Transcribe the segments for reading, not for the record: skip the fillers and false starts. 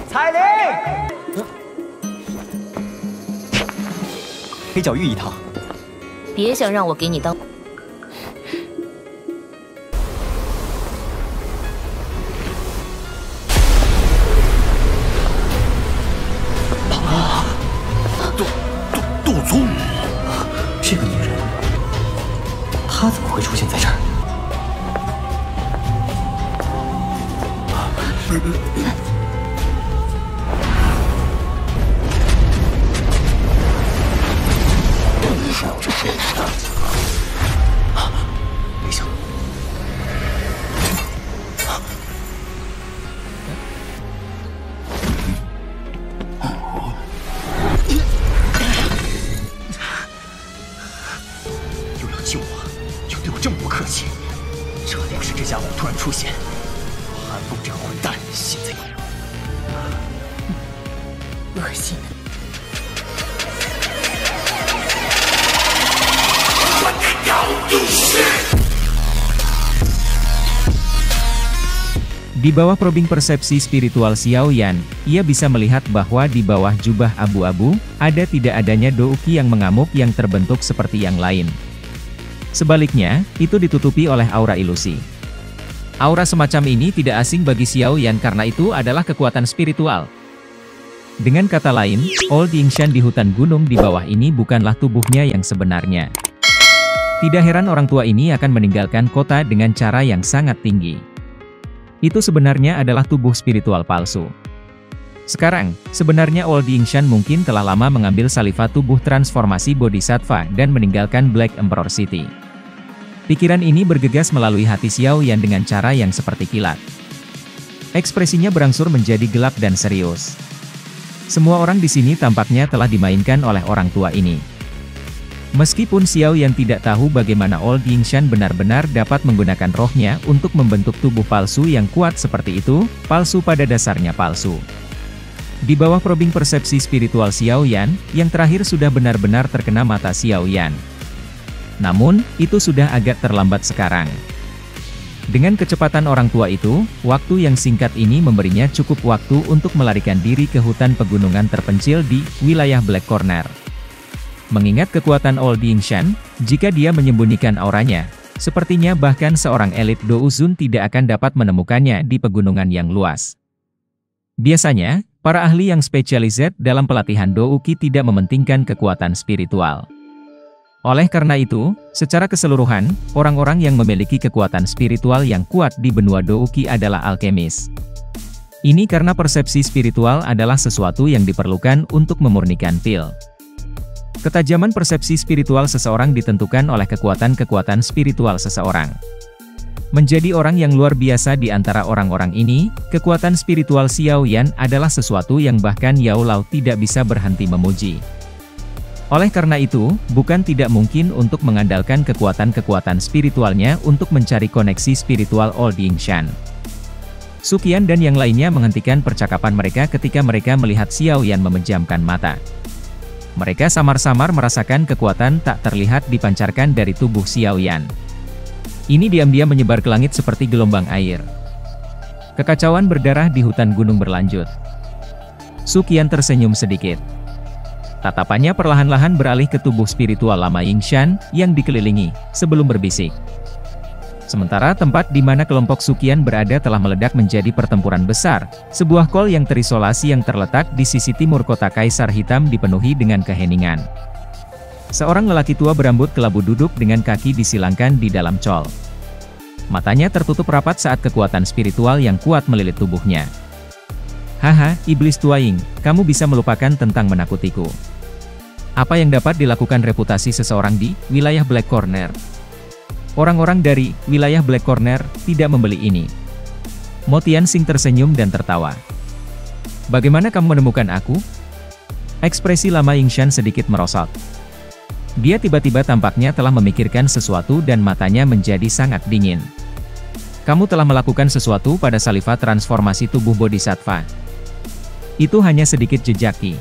彩铃，黑角玉一趟。别想让我给你当。杜宗，这个女人，她怎么会出现在这儿？没想到，又要救我，又对我这么不客气，这要是这家伙突然出现，韩风这个混蛋现在恶心的。 Di bawah probing persepsi spiritual Xiao Yan, ia bisa melihat bahwa di bawah jubah abu-abu, ada tidak adanya douki yang mengamuk yang terbentuk seperti yang lain. Sebaliknya, itu ditutupi oleh aura ilusi. Aura semacam ini tidak asing bagi Xiao Yan karena itu adalah kekuatan spiritual. Dengan kata lain, Old Yingshan di hutan gunung di bawah ini bukanlah tubuhnya yang sebenarnya. Tidak heran orang tua ini akan meninggalkan kota dengan cara yang sangat tinggi. Itu sebenarnya adalah tubuh spiritual palsu. Sekarang, sebenarnya Old Yingshan mungkin telah lama mengambil salifah tubuh transformasi Bodhisattva dan meninggalkan Black Emperor City. Pikiran ini bergegas melalui hati Xiao Yan dengan cara yang seperti kilat. Ekspresinya berangsur menjadi gelap dan serius. Semua orang di sini tampaknya telah dimainkan oleh orang tua ini. Meskipun Xiao Yan tidak tahu bagaimana Old Yingshan benar-benar dapat menggunakan rohnya untuk membentuk tubuh palsu yang kuat seperti itu, palsu pada dasarnya palsu. Di bawah probing persepsi spiritual Xiao Yan, yang terakhir sudah benar-benar terkena mata Xiao Yan. Namun, itu sudah agak terlambat sekarang. Dengan kecepatan orang tua itu, waktu yang singkat ini memberinya cukup waktu untuk melarikan diri ke hutan pegunungan terpencil di wilayah Black Corner. Mengingat kekuatan Old Yingshan, jika dia menyembunyikan auranya, sepertinya bahkan seorang elit Douzun tidak akan dapat menemukannya di pegunungan yang luas. Biasanya, para ahli yang spesialis dalam pelatihan Douki tidak mementingkan kekuatan spiritual. Oleh karena itu, secara keseluruhan, orang-orang yang memiliki kekuatan spiritual yang kuat di benua Douki adalah alkemis. Ini karena persepsi spiritual adalah sesuatu yang diperlukan untuk memurnikan pil. Ketajaman persepsi spiritual seseorang ditentukan oleh kekuatan-kekuatan spiritual seseorang. Menjadi orang yang luar biasa di antara orang-orang ini, kekuatan spiritual Xiao Yan adalah sesuatu yang bahkan Yao Lao tidak bisa berhenti memuji. Oleh karena itu, bukan tidak mungkin untuk mengandalkan kekuatan-kekuatan spiritualnya untuk mencari koneksi spiritual Old Yingshan. Suqian dan yang lainnya menghentikan percakapan mereka ketika mereka melihat Xiao Yan memejamkan mata. Mereka samar-samar merasakan kekuatan tak terlihat dipancarkan dari tubuh Xiao Yan. Ini diam-diam menyebar ke langit seperti gelombang air. Kekacauan berdarah di hutan gunung berlanjut. Suqian tersenyum sedikit. Tatapannya perlahan-lahan beralih ke tubuh spiritual lama Yingshan yang dikelilingi, sebelum berbisik. Sementara tempat di mana kelompok Suqian berada telah meledak menjadi pertempuran besar, sebuah kol yang terisolasi yang terletak di sisi timur kota Kaisar Hitam dipenuhi dengan keheningan. Seorang lelaki tua berambut kelabu duduk dengan kaki disilangkan di dalam col. Matanya tertutup rapat saat kekuatan spiritual yang kuat melilit tubuhnya. Haha, iblis tuaing, kamu bisa melupakan tentang menakutiku. Apa yang dapat dilakukan reputasi seseorang di wilayah Black Corner? Orang-orang dari wilayah Black Corner tidak membeli ini. Mo Tianxing tersenyum dan tertawa. Bagaimana kamu menemukan aku? Ekspresi lama Yingshan sedikit merosot. Dia tiba-tiba tampaknya telah memikirkan sesuatu dan matanya menjadi sangat dingin. Kamu telah melakukan sesuatu pada salifah transformasi tubuh Bodhisattva. Itu hanya sedikit jejaki.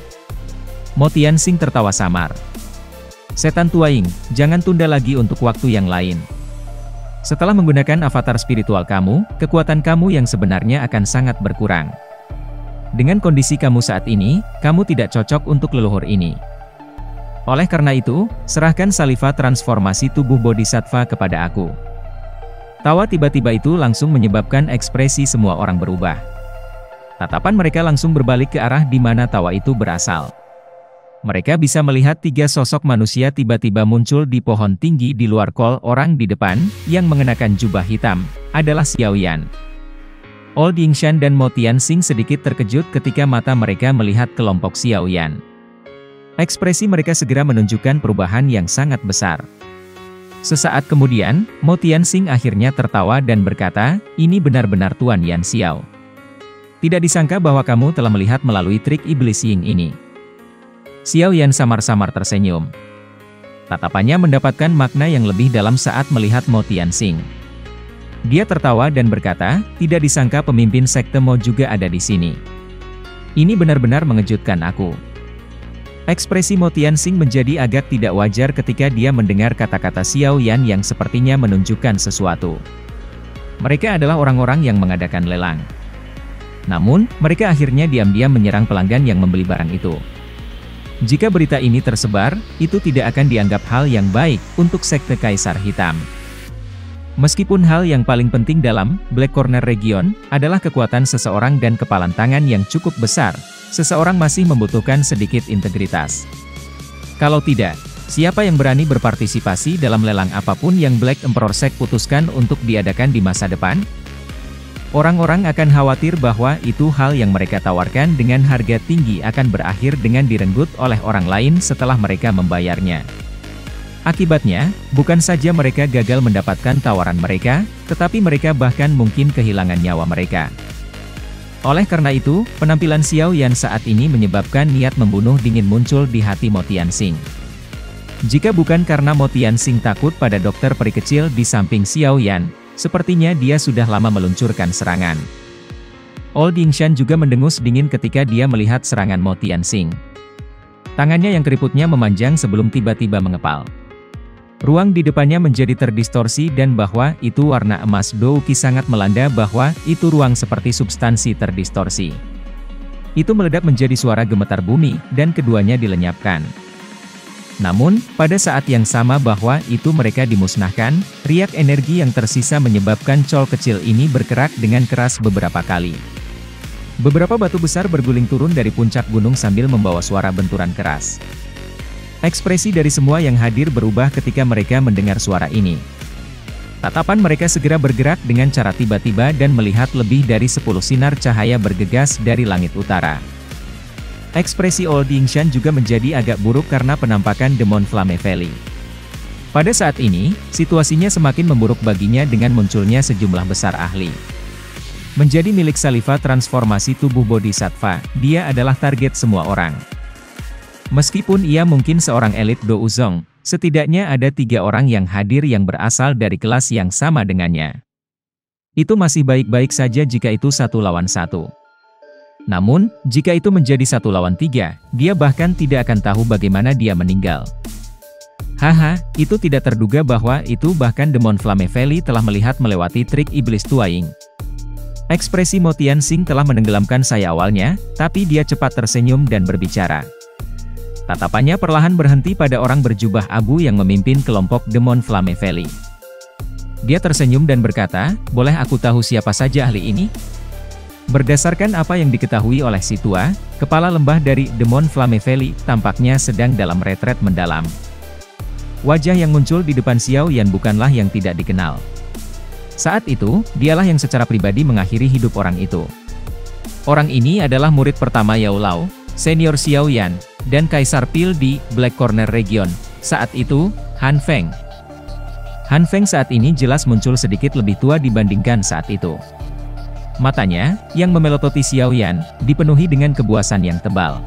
Mo Tianxing tertawa samar. Setan tuaing, jangan tunda lagi untuk waktu yang lain. Setelah menggunakan avatar spiritual kamu, kekuatan kamu yang sebenarnya akan sangat berkurang. Dengan kondisi kamu saat ini, kamu tidak cocok untuk leluhur ini. Oleh karena itu, serahkan saliva transformasi tubuh Bodhisattva kepada aku. Tawa tiba-tiba itu langsung menyebabkan ekspresi semua orang berubah. Tatapan mereka langsung berbalik ke arah di mana tawa itu berasal. Mereka bisa melihat 3 sosok manusia tiba-tiba muncul di pohon tinggi di luar kol. Orang di depan, yang mengenakan jubah hitam, adalah Xiao Yan. Old Yingshan dan Mo Tianxing sedikit terkejut ketika mata mereka melihat kelompok Xiao Yan. Ekspresi mereka segera menunjukkan perubahan yang sangat besar. Sesaat kemudian, Mo Tianxing akhirnya tertawa dan berkata, "Ini benar-benar Tuan Yan Xiao. Tidak disangka bahwa kamu telah melihat melalui trik iblis Ying ini." Xiao Yan samar-samar tersenyum. Tatapannya mendapatkan makna yang lebih dalam saat melihat Mo Tianxing. Dia tertawa dan berkata, "Tidak disangka pemimpin sekte Mo juga ada di sini. Ini benar-benar mengejutkan aku." Ekspresi Mo Tianxing menjadi agak tidak wajar ketika dia mendengar kata-kata Xiao Yan yang sepertinya menunjukkan sesuatu. Mereka adalah orang-orang yang mengadakan lelang. Namun, mereka akhirnya diam-diam menyerang pelanggan yang membeli barang itu. Jika berita ini tersebar, itu tidak akan dianggap hal yang baik untuk sekte Kaisar Hitam. Meskipun hal yang paling penting dalam Black Corner Region adalah kekuatan seseorang dan kepalan tangan yang cukup besar, seseorang masih membutuhkan sedikit integritas. Kalau tidak, siapa yang berani berpartisipasi dalam lelang apapun yang Black Emperor Sect putuskan untuk diadakan di masa depan? Orang-orang akan khawatir bahwa itu hal yang mereka tawarkan dengan harga tinggi akan berakhir dengan direnggut oleh orang lain setelah mereka membayarnya. Akibatnya, bukan saja mereka gagal mendapatkan tawaran mereka, tetapi mereka bahkan mungkin kehilangan nyawa mereka. Oleh karena itu, penampilan Xiao Yan saat ini menyebabkan niat membunuh dingin muncul di hati Mo Tianxing. Jika bukan karena Mo Tianxing takut pada dokter peri kecil di samping Xiao Yan, sepertinya dia sudah lama meluncurkan serangan. Old Yingshan juga mendengus dingin ketika dia melihat serangan Mo Tianxing. Tangannya yang keriputnya memanjang sebelum tiba-tiba mengepal. Ruang di depannya menjadi terdistorsi dan bahwa itu warna emas Douki sangat melanda bahwa itu ruang seperti substansi terdistorsi. Itu meledak menjadi suara gemetar bumi, dan keduanya dilenyapkan. Namun, pada saat yang sama bahwa itu mereka dimusnahkan, riak energi yang tersisa menyebabkan col kecil ini bergerak dengan keras beberapa kali. Beberapa batu besar berguling turun dari puncak gunung sambil membawa suara benturan keras. Ekspresi dari semua yang hadir berubah ketika mereka mendengar suara ini. Tatapan mereka segera bergerak dengan cara tiba-tiba dan melihat lebih dari 10 sinar cahaya bergegas dari langit utara. Ekspresi Old Yingshan juga menjadi agak buruk karena penampakan Demon Flame Valley. Pada saat ini, situasinya semakin memburuk baginya dengan munculnya sejumlah besar ahli. Menjadi milik saliva transformasi tubuh Bodhisattva, dia adalah target semua orang. Meskipun ia mungkin seorang elit Douzong, setidaknya ada 3 orang yang hadir yang berasal dari kelas yang sama dengannya. Itu masih baik-baik saja jika itu 1 lawan 1. Namun, jika itu menjadi 1 lawan 3, dia bahkan tidak akan tahu bagaimana dia meninggal. Haha, itu tidak terduga bahwa itu bahkan Demon Flame Valley telah melihat melewati trik iblis Tuaing. Ekspresi Mo Tianxing telah menenggelamkan saya awalnya, tapi dia cepat tersenyum dan berbicara. Tatapannya perlahan berhenti pada orang berjubah abu yang memimpin kelompok Demon Flame Valley. Dia tersenyum dan berkata, "Boleh aku tahu siapa saja ahli ini?" Berdasarkan apa yang diketahui oleh si tua, kepala lembah dari Demon Flame Valley tampaknya sedang dalam retret mendalam. Wajah yang muncul di depan Xiao Yan bukanlah yang tidak dikenal. Saat itu, dialah yang secara pribadi mengakhiri hidup orang itu. Orang ini adalah murid pertama Yao Lao, senior Xiao Yan, dan Kaisar Pil di Black Corner Region. Saat itu, Han Feng. Han Feng saat ini jelas muncul sedikit lebih tua dibandingkan saat itu. Matanya, yang memelototi Xiao Yan, dipenuhi dengan kebuasan yang tebal.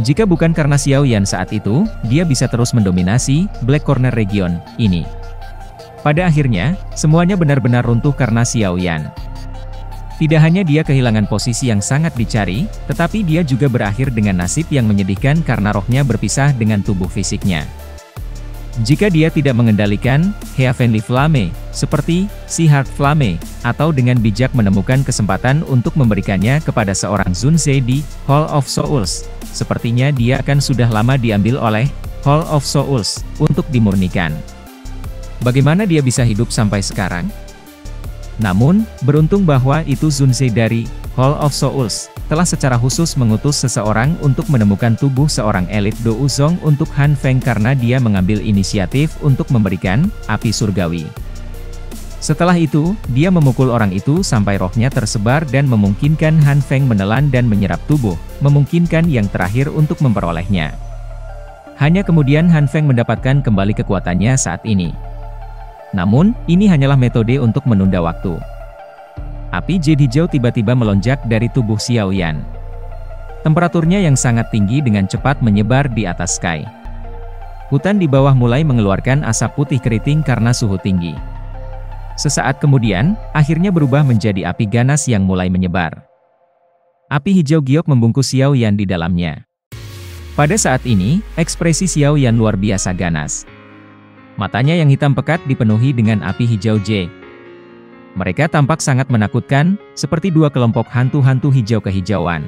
Jika bukan karena Xiao Yan saat itu, dia bisa terus mendominasi Black Corner Region ini. Pada akhirnya, semuanya benar-benar runtuh karena Xiao Yan. Tidak hanya dia kehilangan posisi yang sangat dicari, tetapi dia juga berakhir dengan nasib yang menyedihkan karena rohnya berpisah dengan tubuh fisiknya. Jika dia tidak mengendalikan Heavenly Flame, seperti si Heart Flame, atau dengan bijak menemukan kesempatan untuk memberikannya kepada seorang Zunze di Hall of Souls, sepertinya dia akan sudah lama diambil oleh Hall of Souls untuk dimurnikan. Bagaimana dia bisa hidup sampai sekarang? Namun, beruntung bahwa itu Zunze dari Hall of Souls telah secara khusus mengutus seseorang untuk menemukan tubuh seorang elit Douzong untuk Han Feng karena dia mengambil inisiatif untuk memberikan api surgawi. Setelah itu, dia memukul orang itu sampai rohnya tersebar dan memungkinkan Han Feng menelan dan menyerap tubuh, memungkinkan yang terakhir untuk memperolehnya. Hanya kemudian Han Feng mendapatkan kembali kekuatannya saat ini. Namun, ini hanyalah metode untuk menunda waktu. Api jade hijau tiba-tiba melonjak dari tubuh Xiao Yan. Temperaturnya yang sangat tinggi dengan cepat menyebar di atas Sky. Hutan di bawah mulai mengeluarkan asap putih keriting karena suhu tinggi. Sesaat kemudian, akhirnya berubah menjadi api ganas yang mulai menyebar. Api hijau giok membungkus Xiao Yan di dalamnya. Pada saat ini, ekspresi Xiao Yan luar biasa ganas. Matanya yang hitam pekat dipenuhi dengan api hijau jade. Mereka tampak sangat menakutkan, seperti dua kelompok hantu-hantu hijau kehijauan.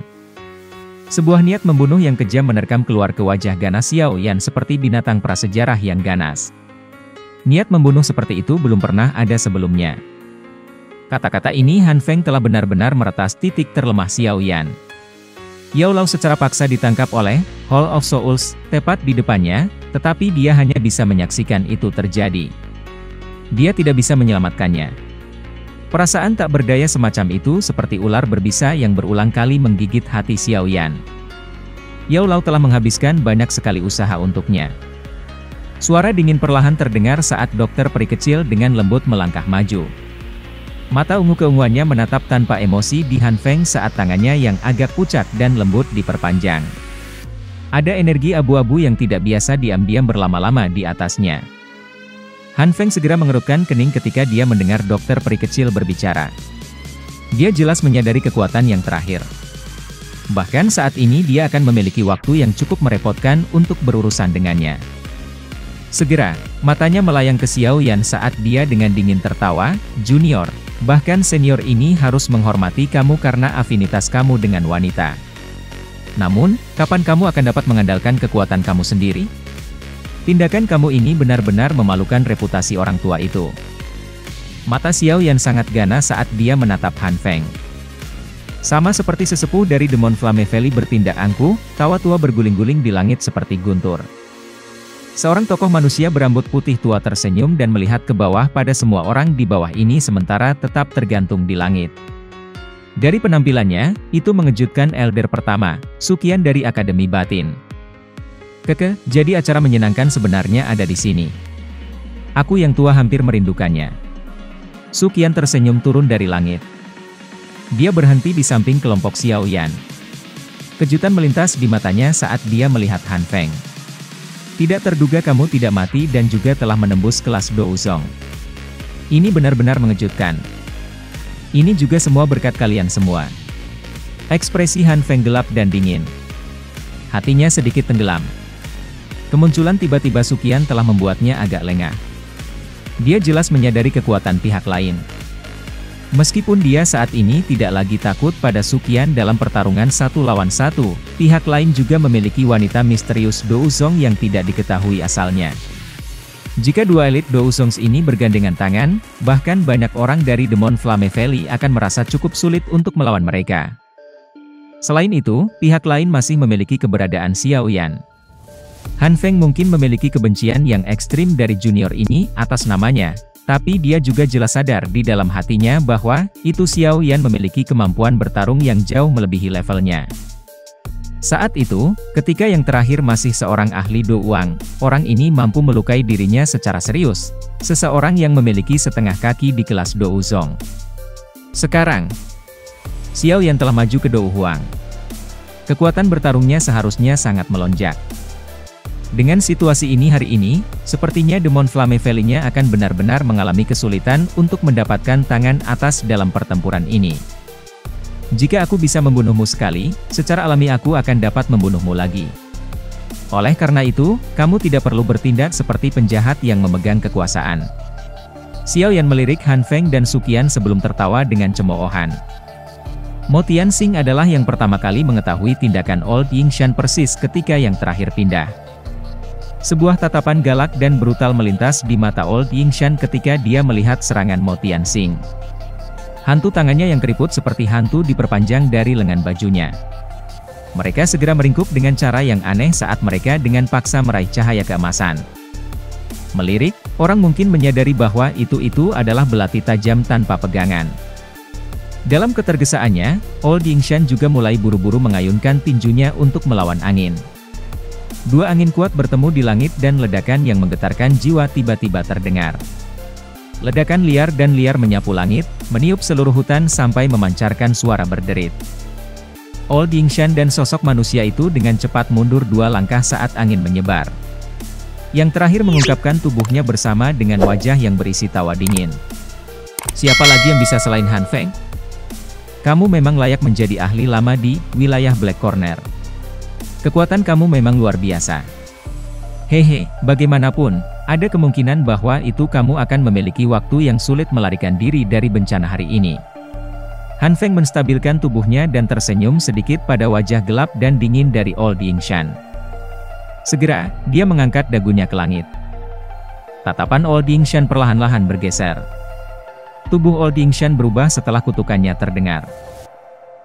Sebuah niat membunuh yang kejam menerkam keluar ke wajah ganas Xiao Yan seperti binatang prasejarah yang ganas. Niat membunuh seperti itu belum pernah ada sebelumnya. Kata-kata ini Han Feng telah benar-benar meretas titik terlemah Xiao Yan. Yao Lao secara paksa ditangkap oleh Hall of Souls, tepat di depannya, tetapi dia hanya bisa menyaksikan itu terjadi. Dia tidak bisa menyelamatkannya. Perasaan tak berdaya semacam itu seperti ular berbisa yang berulang kali menggigit hati Xiao Yan. Yao Lao telah menghabiskan banyak sekali usaha untuknya. Suara dingin perlahan terdengar saat dokter peri kecil dengan lembut melangkah maju. Mata ungu keunguannya menatap tanpa emosi di Han Feng saat tangannya yang agak pucat dan lembut diperpanjang. Ada energi abu-abu yang tidak biasa diam-diam berlama-lama di atasnya. Han Feng segera mengerutkan kening ketika dia mendengar dokter peri kecil berbicara. Dia jelas menyadari kekuatan yang terakhir. Bahkan saat ini dia akan memiliki waktu yang cukup merepotkan untuk berurusan dengannya. Segera, matanya melayang ke Xiao Yan saat dia dengan dingin tertawa, "Junior, bahkan senior ini harus menghormati kamu karena afinitas kamu dengan wanita. Namun, kapan kamu akan dapat mengandalkan kekuatan kamu sendiri? Tindakan kamu ini benar-benar memalukan reputasi orang tua itu." Mata Xiao Yan sangat ganas saat dia menatap Han Feng. Sama seperti sesepuh dari Demon Flame Valley bertindak angkuh, tawa tua berguling-guling di langit seperti guntur. Seorang tokoh manusia berambut putih tua tersenyum dan melihat ke bawah pada semua orang di bawah ini sementara tetap tergantung di langit. Dari penampilannya, itu mengejutkan Elder pertama, Suqian dari Akademi Batin. "Keke, jadi acara menyenangkan sebenarnya ada di sini. Aku yang tua hampir merindukannya." Suqian tersenyum turun dari langit. Dia berhenti di samping kelompok Xiao Yan. Kejutan melintas di matanya saat dia melihat Han Feng. "Tidak terduga kamu tidak mati dan juga telah menembus kelas Douzong. Ini benar-benar mengejutkan. Ini juga semua berkat kalian semua." Ekspresi Han Feng gelap dan dingin. Hatinya sedikit tenggelam. Kemunculan tiba-tiba Suqian telah membuatnya agak lengah. Dia jelas menyadari kekuatan pihak lain. Meskipun dia saat ini tidak lagi takut pada Suqian dalam pertarungan 1 lawan 1, pihak lain juga memiliki wanita misterius Douzong yang tidak diketahui asalnya. Jika dua elit Douzongs ini bergandengan tangan, bahkan banyak orang dari Demon Flame Valley akan merasa cukup sulit untuk melawan mereka. Selain itu, pihak lain masih memiliki keberadaan Xiao Yan. Han Feng mungkin memiliki kebencian yang ekstrim dari junior ini atas namanya, tapi dia juga jelas sadar di dalam hatinya bahwa itu Xiao Yan memiliki kemampuan bertarung yang jauh melebihi levelnya. Saat itu, ketika yang terakhir masih seorang ahli Douang, orang ini mampu melukai dirinya secara serius, seseorang yang memiliki setengah kaki di kelas Douzong. Sekarang, Xiao Yan telah maju ke Douhuang. Kekuatan bertarungnya seharusnya sangat melonjak. Dengan situasi ini hari ini, sepertinya Demon Flame Valley-nya akan benar-benar mengalami kesulitan untuk mendapatkan tangan atas dalam pertempuran ini. "Jika aku bisa membunuhmu sekali, secara alami aku akan dapat membunuhmu lagi." Oleh karena itu, kamu tidak perlu bertindak seperti penjahat yang memegang kekuasaan. Xiao Yan melirik Han Feng dan Suqian sebelum tertawa dengan cemoohan. Mo Tianxing adalah yang pertama kali mengetahui tindakan Old Yingshan persis ketika yang terakhir pindah. Sebuah tatapan galak dan brutal melintas di mata Old Yingshan ketika dia melihat serangan Mo Tianxing. Hantu tangannya yang keriput seperti hantu diperpanjang dari lengan bajunya. Mereka segera meringkuk dengan cara yang aneh saat mereka dengan paksa meraih cahaya keemasan. Melirik, orang mungkin menyadari bahwa itu adalah belati tajam tanpa pegangan. Dalam ketergesaannya, Old Yingshan juga mulai buru-buru mengayunkan tinjunya untuk melawan angin. Dua angin kuat bertemu di langit dan ledakan yang menggetarkan jiwa tiba-tiba terdengar. Ledakan liar dan liar menyapu langit, meniup seluruh hutan sampai memancarkan suara berderit. Old Yingshan dan sosok manusia itu dengan cepat mundur 2 langkah saat angin menyebar. Yang terakhir mengungkapkan tubuhnya bersama dengan wajah yang berisi tawa dingin. Siapa lagi yang bisa selain Han Feng? Kamu memang layak menjadi ahli lama di wilayah Black Corner. Kekuatan kamu memang luar biasa. Hehe, bagaimanapun, ada kemungkinan bahwa itu kamu akan memiliki waktu yang sulit melarikan diri dari bencana hari ini. Han Feng menstabilkan tubuhnya dan tersenyum sedikit pada wajah gelap dan dingin dari Old Yingshan. Segera, dia mengangkat dagunya ke langit. Tatapan Old Yingshan perlahan-lahan bergeser. Tubuh Old Yingshan berubah setelah kutukannya terdengar.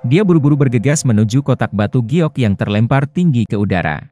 Dia buru-buru bergegas menuju kotak batu giok yang terlempar tinggi ke udara.